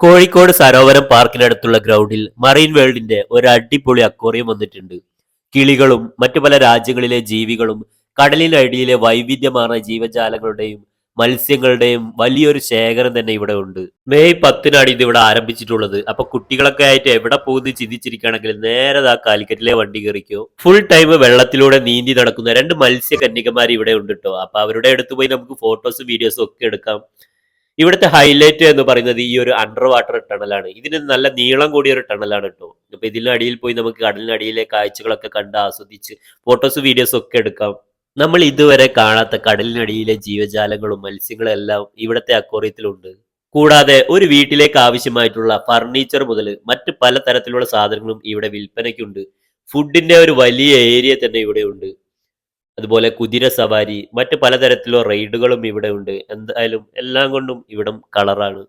കോഴിക്കോട് സരോവരം പാർക്കിനടുത്തുള്ള ഗ്രൗണ്ടിൽ മറൈൻ വേൾഡിന്റെ ഒരു അടിപൊളി അക്വേറിയം വന്നിട്ടുണ്ട്. കിളികളും മറ്റു പല രാജ്യങ്ങളിലെ ജീവികളും കടലിനടിയിലെ വൈവിധ്യമാർന്ന ജീവജാലങ്ങളുടെയും മത്സ്യങ്ങളുടെയും വലിയൊരു ശേഖരം തന്നെ ഇവിടെ ഉണ്ട്. മെയ് 10-നാണ് ഇത് ഇവിടെ ആരംഭിച്ചിട്ടുള്ളത്. അപ്പൊ കുട്ടികളൊക്കെ ആയിട്ട് എവിടെ പോകുന്നു ചിന്തിച്ചിരിക്കുകയാണെങ്കിൽ നേരെ ആ കാലിക്കറ്റിലെ വണ്ടി കയറിക്കോ. ഫുൾ ടൈം വെള്ളത്തിലൂടെ നീന്തി നടക്കുന്ന രണ്ട് മത്സ്യ കന്യകമാർ ഇവിടെ ഉണ്ട് കേട്ടോ. അപ്പൊ അവരുടെ അടുത്ത് പോയി നമുക്ക് ഫോട്ടോസും വീഡിയോസും ഒക്കെ എടുക്കാം. ഇവിടുത്തെ ഹൈലൈറ്റ് എന്ന് പറയുന്നത് ഈ ഒരു അണ്ടർ വാട്ടർ ടണലാണ്. ഇതിന് നല്ല നീളം കൂടിയ ഒരു ടണലാണ് കേട്ടോ. അപ്പൊ ഇതിനടിയിൽ പോയി നമുക്ക് കടലിനടിയിലെ കാഴ്ചകളൊക്കെ കണ്ട് ആസ്വദിച്ച് ഫോട്ടോസ് വീഡിയോസും ഒക്കെ എടുക്കാം. നമ്മൾ ഇതുവരെ കാണാത്ത കടലിനടിയിലെ ജീവജാലങ്ങളും മത്സ്യങ്ങളും എല്ലാം ഇവിടുത്തെ അക്വേറിയത്തിലുണ്ട്. കൂടാതെ ഒരു വീട്ടിലേക്ക് ആവശ്യമായിട്ടുള്ള ഫർണിച്ചർ മുതൽ മറ്റ് പല തരത്തിലുള്ള സാധനങ്ങളും ഇവിടെ വിൽപ്പനയ്ക്കുണ്ട്. ഫുഡിന്റെ ഒരു വലിയ ഏരിയ തന്നെ ഇവിടെ ഉണ്ട്. അതുപോലെ കുതിര സവാരി മറ്റ് പലതരത്തിലുള്ള റൈഡുകളും ഇവിടെ ഉണ്ട്. എന്തായാലും എല്ലാം കൊണ്ടും ഇവിടം കളറാണ്.